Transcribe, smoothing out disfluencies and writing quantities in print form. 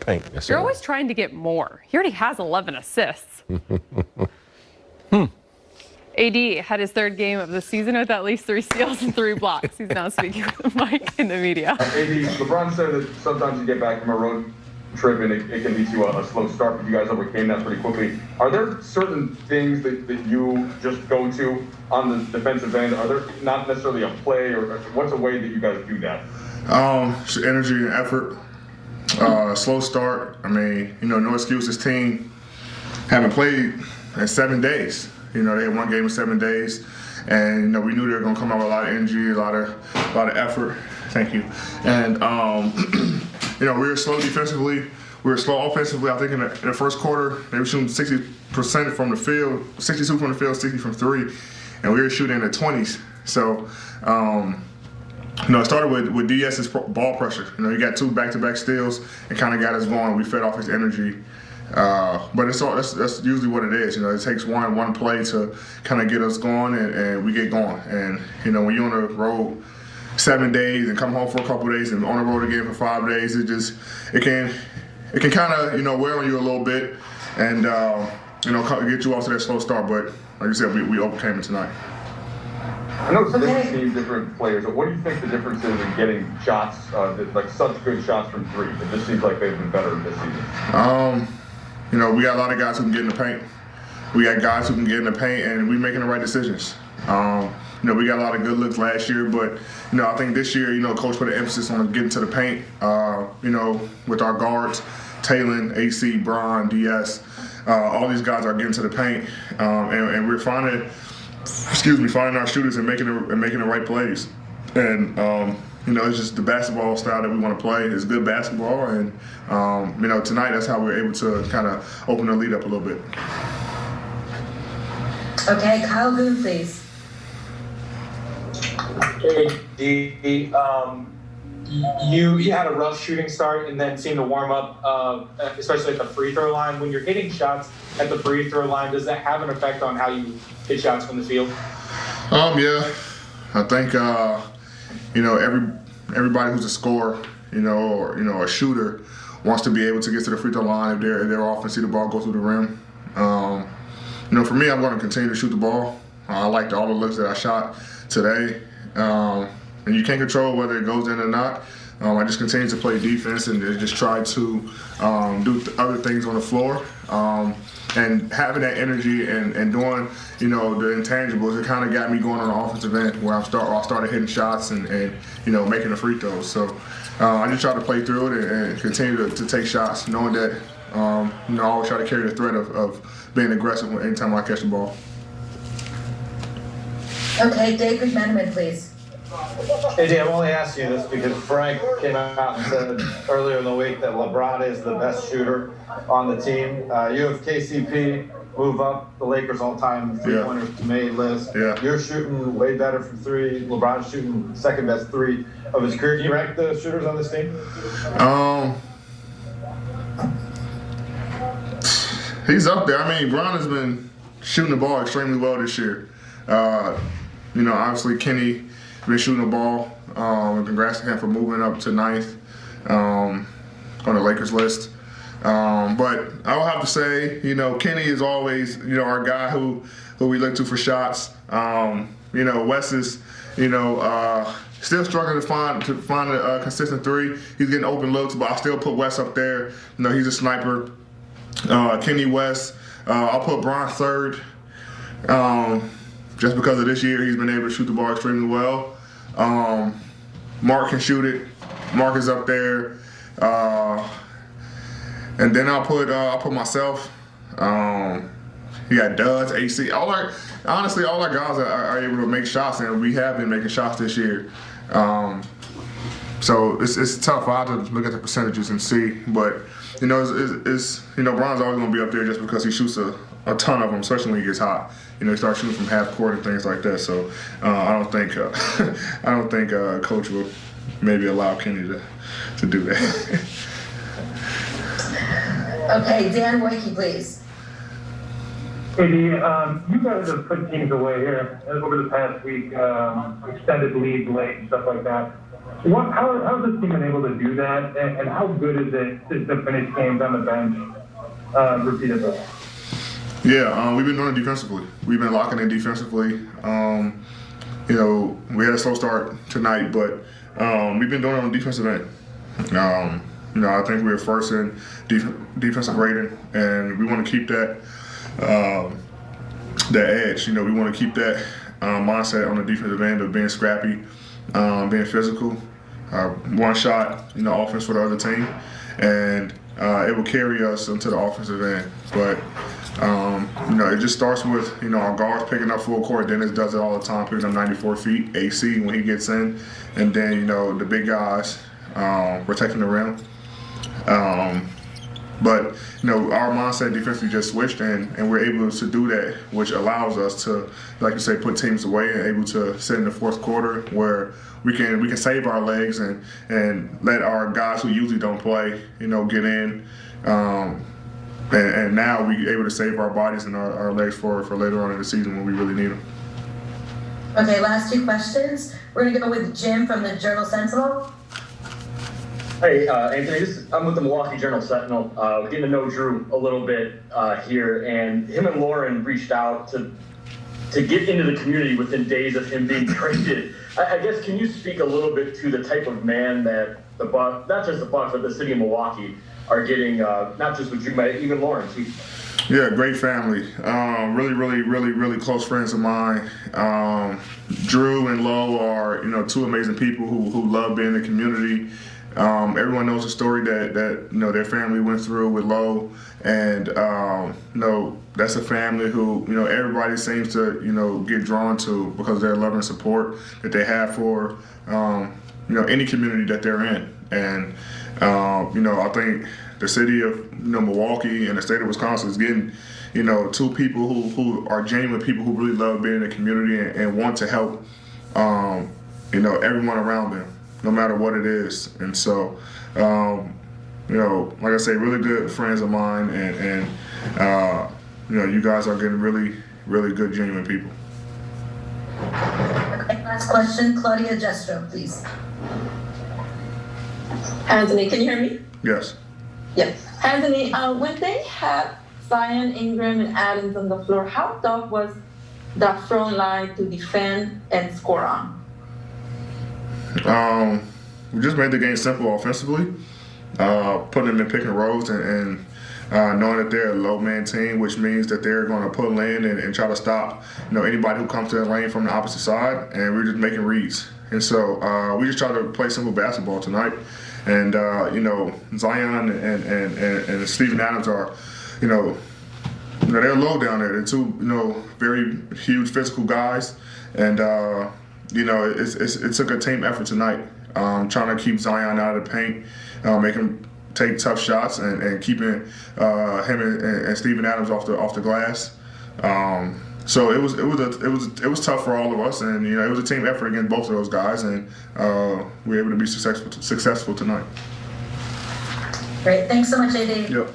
paint. Yes, You're sir. always trying to get more. He already has 11 assists. AD had his third game of the season with at least 3 steals and 3 blocks. He's now speaking with the mic in the media. AD, LeBron said that sometimes you get back from a road trip and it can lead to a slow start, but you guys overcame that pretty quickly. Are there certain things that you just go to on the defensive end? Are there not necessarily a play, or what's a way that you guys do that? Energy and effort. Slow start. I mean, no excuses. Team haven't played in 7 days. They had one game in 7 days, and we knew they were going to come out with a lot of energy, a lot of effort. Thank you. And we were slow defensively. We were slow offensively. I think in the first quarter they were shooting 60% from the field, 62 from the field, 60 from 3, and we were shooting in the 20s. So. It started with DS's ball pressure. He got 2 back-to-back steals and kind of got us going. We fed off his energy. But that's usually what it is. It takes one play to kind of get us going, and we get going. And, when you're on the road 7 days and come home for a couple of days and on the road again for 5 days, it can kind of, wear on you a little bit and, get you off to that slow start. But like I said, we overcame it tonight. I know it's different teams, different players, but what do you think the difference is in getting shots, like such good shots from 3? It just seems like they've been better this season. We got a lot of guys who can get in the paint. We got guys who can get in the paint, and we're making the right decisions. We got a lot of good looks last year, but, I think this year, Coach put an emphasis on getting to the paint, with our guards, Talon, AC, Bron, DS. All these guys are getting to the paint, and we're finding our shooters and making the right plays. And, it's just the basketball style that we want to play. It's good basketball, and, tonight that's how we're able to kind of open the lead up a little bit. Okay, Kyle Boone, please. Hey, you had a rough shooting start and then seemed to warm up, especially at the free throw line. When you're hitting shots at the free throw line, does that have an effect on how you hit shots from the field? Yeah, I think everybody who's a scorer, or a shooter wants to be able to get to the free throw line if they're off and see the ball go through the rim. For me, I'm going to continue to shoot the ball. I liked all the looks that I shot today. And you can't control whether it goes in or not. I just continue to play defense and just try to do other things on the floor. And having that energy and doing, the intangibles, it kind of got me going on the offensive end where I started hitting shots and making the free throws. So I just try to play through it and continue to take shots, knowing that, I always try to carry the threat of being aggressive anytime I catch the ball. Okay, David Meneman, please. AJ, I'm only asking you this because Frank came out and said earlier in the week that LeBron is the best shooter on the team. You have KCP move up the Lakers all-time three-pointers made list. Yeah. You're shooting way better from 3. LeBron's shooting second best 3 of his career. Can you rank the shooters on this team? He's up there. I mean, Bron has been shooting the ball extremely well this year. Obviously Kenny been shooting the ball. Congrats to him for moving up to 9th on the Lakers list. But I would have to say, Kenny is always, our guy who we look to for shots. Wes is, still struggling to find a consistent 3. He's getting open looks, but I still put Wes up there. He's a sniper. Kenny, Wes. I'll put Bron 3rd. Just because of this year, he's been able to shoot the ball extremely well. Mark can shoot it. Mark is up there. And then I'll put myself. You got Duds, AC. Honestly, all our guys are able to make shots, and we have been making shots this year. So it's tough. I have to look at the percentages and see, but Bron's always going to be up there just because he shoots a ton of them, especially when he gets hot. He starts shooting from half court and things like that. So I don't think Coach will maybe allow Kenny to do that. Okay, Dan Wojcicki, please. Hey, you guys have put teams away here over the past week, extended leads late and stuff like that. how's this team been able to do that, and how good is it to finish games on the bench repeatedly? Yeah, we've been doing it defensively. We've been locking in defensively. You know, we had a slow start tonight, but we've been doing it on the defensive end. You know, I think we were first in defensive rating, and we want to keep that edge. You know, we want to keep that mindset on the defensive end of being scrappy, being physical, one shot, you know, offense for the other team, and it will carry us into the offensive end. But you know, it just starts with, you know, our guards picking up full court. Dennis does it all the time, picking up 94 feet, AC when he gets in, and then, you know, the big guys protecting the rim. But, you know, our mindset defensively just switched, and we're able to do that, which allows us to, like you say, put teams away and able to sit in the fourth quarter where we can save our legs and let our guys who usually don't play, you know, get in. And now we're able to save our bodies and our legs for later on in the season when we really need them. Okay, last two questions. We're going to go with Jim from the Journal-Sentinel. Hey, Anthony, I'm with the Milwaukee Journal-Sentinel. We're getting to know Drew a little bit here, and him and Lauren reached out to get into the community within days of him being traded. I guess, can you speak a little bit to the type of man that the Bucks, not just the Bucks, but the city of Milwaukee are getting, not just with you, but even Lauren too? Yeah, great family. Really close friends of mine. Drew and Lo are, you know, two amazing people who love being in the community. Everyone knows the story that you know their family went through with Lo, and you know, that's a family who, you know, everybody seems to, you know, get drawn to because of their love and support that they have for you know, any community that they're in. And you know, I think the city of, you know, Milwaukee and the state of Wisconsin is getting, you know, two people who are genuine people who really love being in the community and want to help you know, everyone around them, no matter what it is. And so, you know, like I say, really good friends of mine, and you know, you guys are getting really good, genuine people. Okay, last question, Claudia Jestro, please. Anthony, can you hear me? Yes. Yes. Anthony, when they had Zion, Ingram, and Adams on the floor, how tough was that front line to defend and score on? We just made the game simple offensively, putting them in pick and rolls and knowing that they're a low man team, which means that they're going to pull in and try to stop, you know, anybody who comes to the lane from the opposite side, and we're just making reads. And so we just try to play simple basketball tonight. And you know, Zion and Steven Adams are, you know, they're low down there. They're two, you know, very huge physical guys, and you know, it took a team effort tonight, trying to keep Zion out of the paint, make him take tough shots, and keeping him and Steven Adams off the glass. So it was tough for all of us, and you know, it was a team effort against both of those guys, and we were able to be successful tonight. Great, thanks so much, AD. Yep.